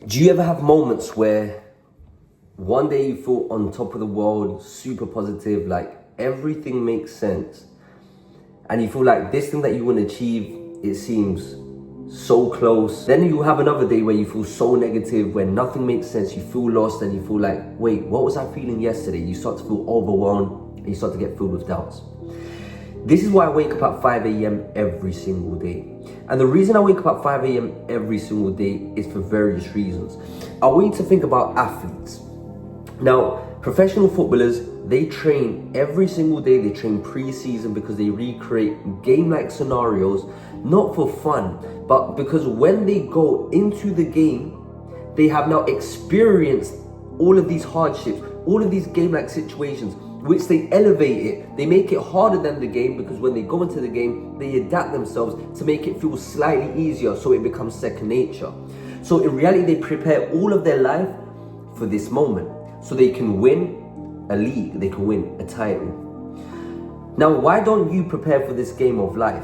Do you ever have moments where one day you feel on top of the world, super positive, like everything makes sense, and you feel like this thing that you want to achieve, it seems so close. Then you have another day where you feel so negative, where nothing makes sense, you feel lost, and you feel like, wait, what was I feeling yesterday? You start to feel overwhelmed, and you start to get filled with doubts. This is why I wake up at 5 a.m. every single day. And the reason I wake up at 5 a.m. every single day is for various reasons. I want you to think about athletes. Now, professional footballers, they train every single day. They train pre-season because they recreate game-like scenarios, not for fun, but because when they go into the game, they have now experienced all of these hardships, all of these game-like situations, which they elevate it. They make it harder than the game, because when they go into the game, they adapt themselves to make it feel slightly easier, so it becomes second nature. So in reality, they prepare all of their life for this moment, so they can win a league, they can win a title. Now, why don't you prepare for this game of life?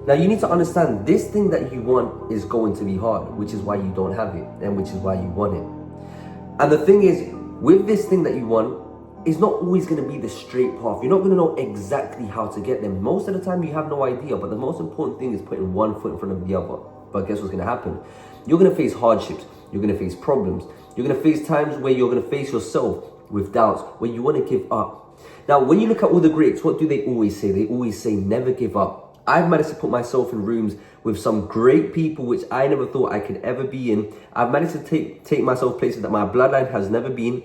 Now, you need to understand this thing that you want is going to be hard, which is why you don't have it, and which is why you want it. And the thing is, with this thing that you want, it's not always going to be the straight path. You're not going to know exactly how to get there. Most of the time, you have no idea. But the most important thing is putting one foot in front of the other. But guess what's going to happen? You're going to face hardships. You're going to face problems. You're going to face times where you're going to face yourself with doubts, where you want to give up. Now, when you look at all the greats, what do they always say? They always say, never give up. I've managed to put myself in rooms with some great people, which I never thought I could ever be in. I've managed to take myself places that my bloodline has never been.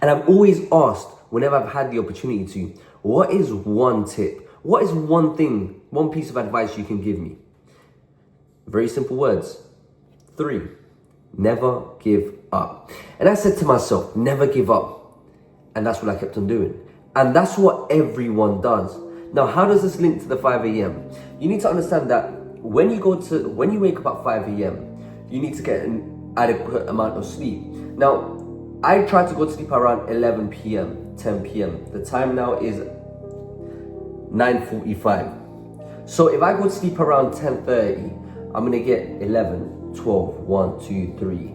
And I've always asked, whenever I've had the opportunity to, what is one tip? What is one thing, one piece of advice you can give me? Very simple words. 3, never give up. And I said to myself, never give up. And that's what I kept on doing. And that's what everyone does. Now, how does this link to the 5 a.m.? You need to understand that when you wake up at 5 a.m., you need to get an adequate amount of sleep. Now, I try to go to sleep around 11 p.m., 10 p.m. The time now is 9:45. So if I go to sleep around 10:30, I'm going to get 11, 12, 1, 2, 3,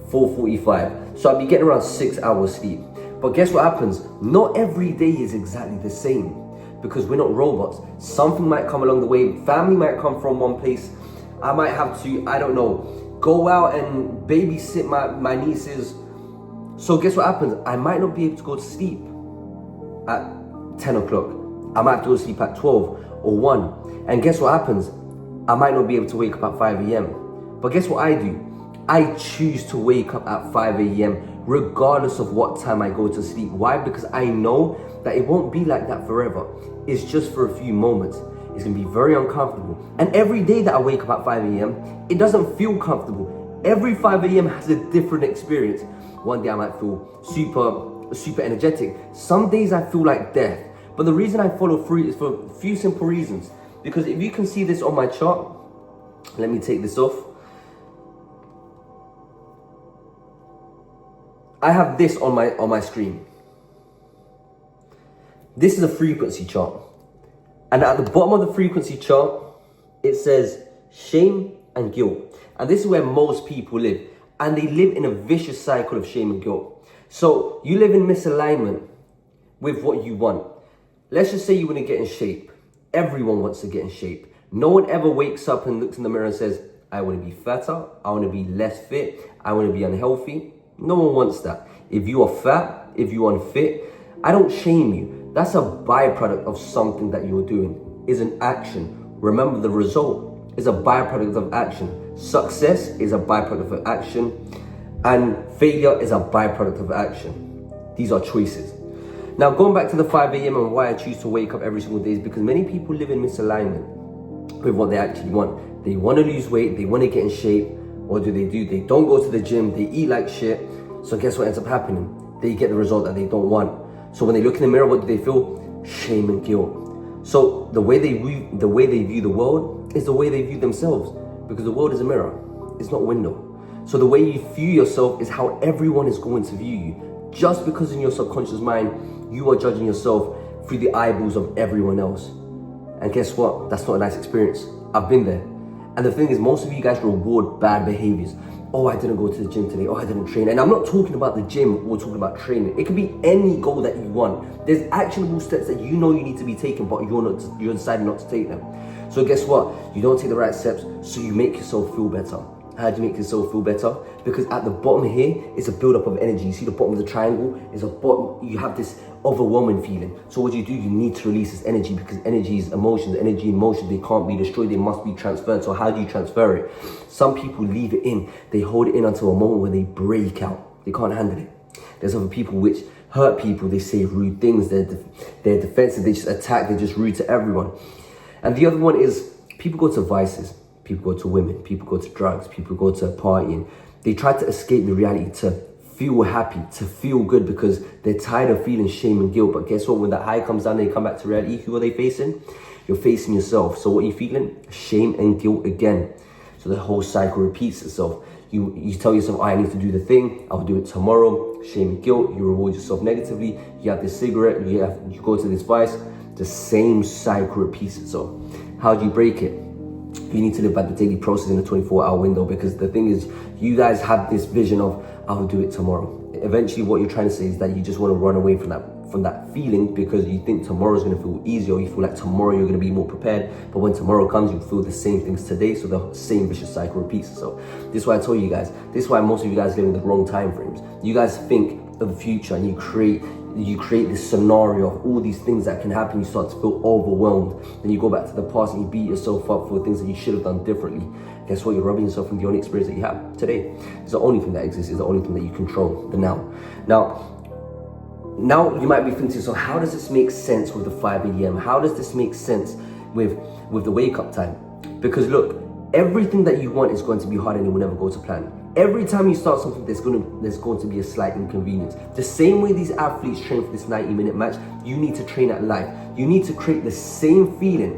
4:45. So I'll be getting around 6 hours sleep. But guess what happens? Not every day is exactly the same, because we're not robots. Something might come along the way. Family might come from one place. I might have to, I don't know, go out and babysit my nieces. So guess what happens? I might not be able to go to sleep at 10 o'clock. I might have to go to sleep at 12 or 1. And guess what happens? I might not be able to wake up at 5 a.m. But guess what I do? I choose to wake up at 5 a.m. regardless of what time I go to sleep. Why? Because I know that it won't be like that forever. It's just for a few moments. It's going to be very uncomfortable. And every day that I wake up at 5 a.m., it doesn't feel comfortable. Every 5 a.m. has a different experience. One day I might feel super energetic. Some days I feel like death. But the reason I follow through is for a few simple reasons. Because if you can see this on my chart, let me take this off. I have this on my screen. This is a frequency chart. And at the bottom of the frequency chart, it says shame and guilt. And this is where most people live. And they live in a vicious cycle of shame and guilt. So you live in misalignment with what you want. Let's just say you want to get in shape. Everyone wants to get in shape. No one ever wakes up and looks in the mirror and says, I want to be fatter. I want to be less fit. I want to be unhealthy. No one wants that. If you are fat, if you are unfit, I don't shame you. That's a byproduct of something that you're doing. It's an action. Remember, the result is a byproduct of action. Success is a byproduct of action, and failure is a byproduct of action. These are choices. Now, going back to the 5 a.m. and why I choose to wake up every single day is because many people live in misalignment with what they actually want. They want to lose weight, they want to get in shape. What do? They don't go to the gym, they eat like shit. So guess what ends up happening? They get the result that they don't want. So when they look in the mirror, what do they feel? Shame and guilt. So the way they view the world is the way they view themselves. Because the world is a mirror, it's not a window. So the way you view yourself is how everyone is going to view you. Just because in your subconscious mind, you are judging yourself through the eyeballs of everyone else. And guess what? That's not a nice experience. I've been there. And the thing is, most of you guys reward bad behaviors. oh, I didn't go to the gym today, oh, I didn't train. And I'm not talking about the gym, we're talking about training. It could be any goal that you want. There's actionable steps that you know you need to be taking, but you're deciding not to take them. So guess what? You don't take the right steps, so you make yourself feel better. How do you make yourself feel better? Because at the bottom here is a buildup of energy. You see the bottom of the triangle is a bottom, you have this overwhelming feeling. So what do? You need to release this energy, because energy is emotions, energy and emotions, they can't be destroyed, they must be transferred. So how do you transfer it? Some people leave it in, they hold it in until a moment where they break out. They can't handle it. There's other people which hurt people, they say rude things, they're defensive, they just attack, they're just rude to everyone. And the other one is people go to vices. People go to women, people go to drugs, people go to partying. They try to escape the reality, to feel happy, to feel good, because they're tired of feeling shame and guilt. But guess what? When that high comes down, they come back to reality. Who are they facing? You're facing yourself. So what are you feeling? Shame and guilt again. So the whole cycle repeats itself. You tell yourself, oh, I need to do the thing, I'll do it tomorrow. Shame and guilt, you reward yourself negatively. You have this cigarette, you go to this vice. The same cycle repeats itself. How do you break it? You need to live by the daily process in a 24-hour window, because the thing is, you guys have this vision of, I'll do it tomorrow. Eventually what you're trying to say is that you just want to run away from that feeling, because you think tomorrow's going to feel easier, or you feel like tomorrow you're going to be more prepared. But when tomorrow comes, you feel the same things today, so the same vicious cycle repeats itself. This is why I told you guys, this is why most of you guys live in the wrong time frames. You guys think of the future and you create this scenario of all these things that can happen. You start to feel overwhelmed. Then you go back to the past and you beat yourself up for things that you should have done differently. Guess what? You're robbing yourself from the only experience that you have today. It's the only thing that exists. It's the only thing that you control, the now. Now you might be thinking, so how does this make sense with the 5 a.m.? How does this make sense with the wake up time? Because look, everything that you want is going to be hard and it will never go to plan. Every time you start something, there's going to be a slight inconvenience. The same way these athletes train for this 90-minute match, you need to train at life. You need to create the same feeling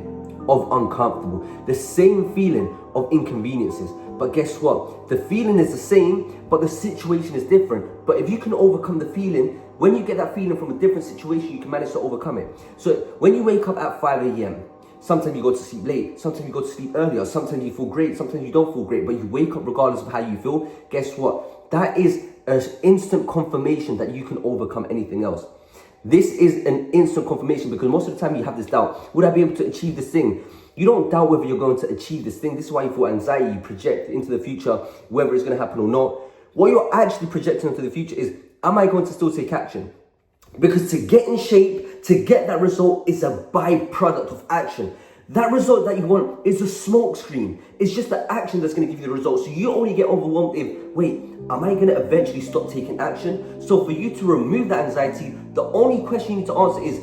of uncomfortable, the same feeling of inconveniences. But guess what? The feeling is the same, but the situation is different. But if you can overcome the feeling, when you get that feeling from a different situation, you can manage to overcome it. So when you wake up at 5 a.m., sometimes you go to sleep late, sometimes you go to sleep earlier, sometimes you feel great, sometimes you don't feel great, but you wake up regardless of how you feel. Guess what? That is an instant confirmation that you can overcome anything else. This is an instant confirmation, because most of the time you have this doubt. Would I be able to achieve this thing? You don't doubt whether you're going to achieve this thing. This is why you feel anxiety. You project into the future whether it's going to happen or not. What you're actually projecting into the future is, am I going to still take action? Because to get in shape, to get that result, is a byproduct of action. That result that you want is a smoke screen. It's just the action that's going to give you the result. So you only get overwhelmed if, wait, am I going to eventually stop taking action? So for you to remove that anxiety, the only question you need to answer is,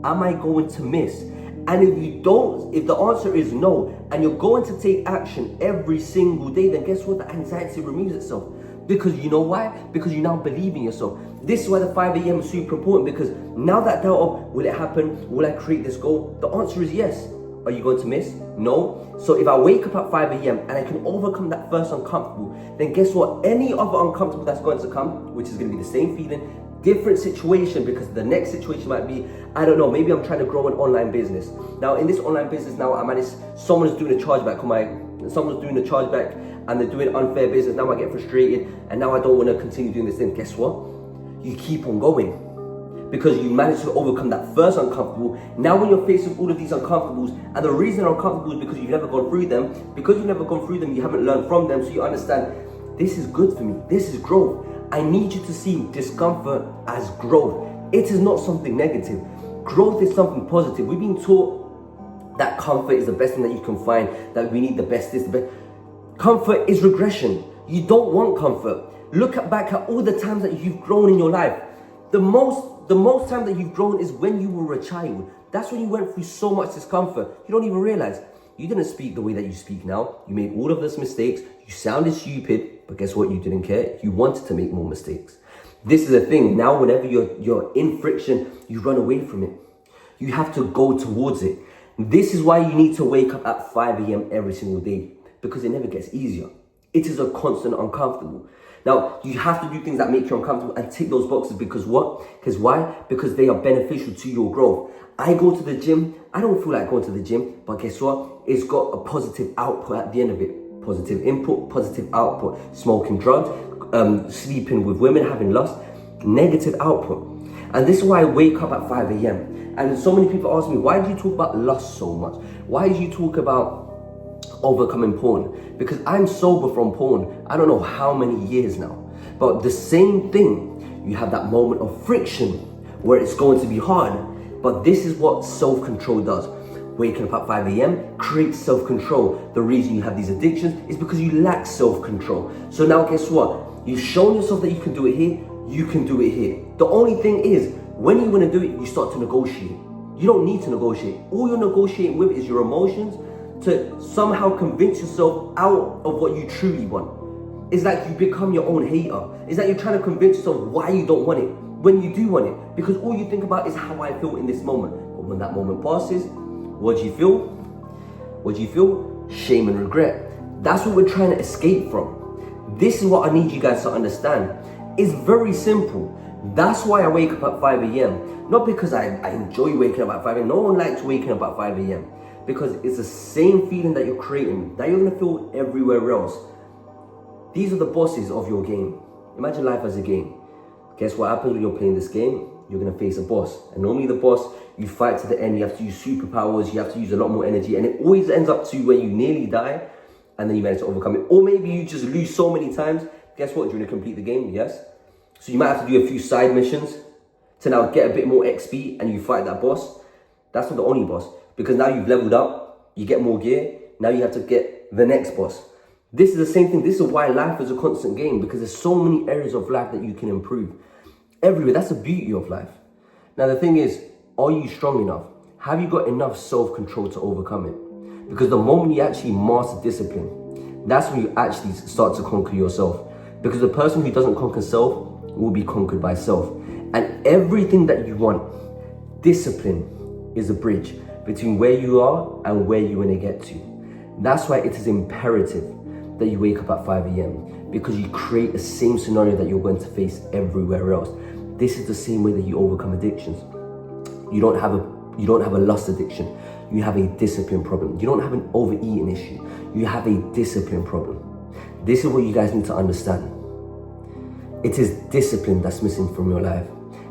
am I going to miss? And if the answer is no, and you're going to take action every single day, then guess what? The anxiety removes itself. Because you know why? Because you now believe in yourself. This is why the 5 a.m. is super important, because now that doubt of, will it happen? Will I create this goal? The answer is yes. Are you going to miss? No. So if I wake up at 5 a.m. and I can overcome that first uncomfortable, then guess what? Any other uncomfortable that's going to come, which is going to be the same feeling, different situation, because the next situation might be, I don't know, maybe I'm trying to grow an online business. Now in this online business now, someone's doing a chargeback and they're doing unfair business. Now I get frustrated and now I don't want to continue doing this thing. Guess what? You keep on going, because you managed to overcome that first uncomfortable. Now when you're faced with all of these uncomfortables, and the reason they're uncomfortable is because you've never gone through them. Because you've never gone through them, you haven't learned from them, so you understand, this is good for me, this is growth. I need you to see discomfort as growth. It is not something negative. Growth is something positive. We've been taught that comfort is the best thing that you can find, that we need the best this, the best. Comfort is regression. You don't want comfort. Look back at all the times that you've grown in your life. The most time that you've grown is when you were a child. That's when you went through so much discomfort. You don't even realize. You didn't speak the way that you speak now. You made all of those mistakes. You sounded stupid, but guess what? You didn't care. You wanted to make more mistakes. This is the thing. Now, whenever you're in friction, you run away from it. You have to go towards it. This is why you need to wake up at 5 a.m. every single day, because it never gets easier. It is a constant uncomfortable. Now, you have to do things that make you uncomfortable and tick those boxes, because what? Because why? Because they are beneficial to your growth. I go to the gym. I don't feel like going to the gym, but guess what? It's got a positive output at the end of it. Positive input, positive output. Smoking drugs, sleeping with women, having lust, negative output. And this is why I wake up at 5 a.m. And so many people ask me, why do you talk about lust so much? Why do you talk about overcoming porn? Because I'm sober from porn, I don't know how many years now. But the same thing, you have that moment of friction where it's going to be hard. But this is what self-control does. Waking up at 5 a.m. creates self-control. The reason you have these addictions is because you lack self-control. So now guess what? You've shown yourself that you can do it here, you can do it here. The only thing is, when you want to do it, you start to negotiate. You don't need to negotiate. All you're negotiating with is your emotions to somehow convince yourself out of what you truly want. It's like you become your own hater. It's like you're trying to convince yourself why you don't want it when you do want it. Because all you think about is how I feel in this moment. But when that moment passes, what do you feel? What do you feel? Shame and regret. That's what we're trying to escape from. This is what I need you guys to understand. It's very simple. That's why I wake up at 5 a.m. Not because I enjoy waking up at 5 a.m. No one likes waking up at 5 a.m. Because it's the same feeling that you're creating, that you're going to feel everywhere else. These are the bosses of your game. Imagine life as a game. Guess what happens when you're playing this game? You're going to face a boss. And normally the boss, you fight to the end, you have to use superpowers, you have to use a lot more energy, and it always ends up to where you nearly die, and then you manage to overcome it. Or maybe you just lose so many times. Guess what? You're going to complete the game, yes? So you might have to do a few side missions to now get a bit more XP, and you fight that boss. That's not the only boss, because now you've leveled up, you get more gear, now you have to get the next boss. This is the same thing. This is why life is a constant game, because there's so many areas of life that you can improve. Everywhere. That's the beauty of life. Now the thing is, are you strong enough? Have you got enough self-control to overcome it? Because the moment you actually master discipline, that's when you actually start to conquer yourself. Because the person who doesn't conquer self will be conquered by self. And everything that you want, discipline is a bridge between where you are and where you want to get to. That's why it is imperative that you wake up at 5 a.m. because you create the same scenario that you're going to face everywhere else. This is the same way that you overcome addictions. You don't have a lust addiction. You have a discipline problem. You don't have an overeating issue. You have a discipline problem. This is what you guys need to understand. It is discipline that's missing from your life.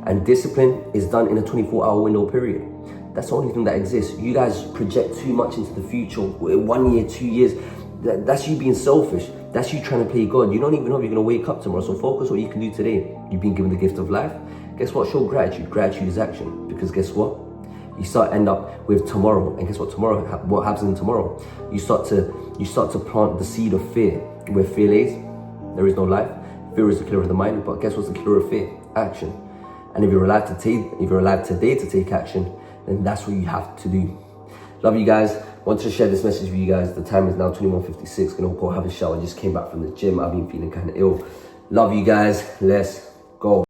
And discipline is done in a 24-hour window period. That's the only thing that exists. You guys project too much into the future. 1 year, 2 years. That's you being selfish. That's you trying to play God. You don't even know if you're going to wake up tomorrow. So focus on what you can do today. You've been given the gift of life. Guess what? Show gratitude. Gratitude is action. Because guess what? You start end up with tomorrow. And guess what? Tomorrow, what happens in tomorrow? You start to plant the seed of fear. Where fear lays, there is no life. Fear is the killer of the mind. But guess what's the killer of fear? Action. And if you're alive today to take action, then that's what you have to do. Love you guys. Wanted to share this message with you guys. The time is now 21:56. Gonna go have a shower. Just came back from the gym. I've been feeling kind of ill. Love you guys. Let's go.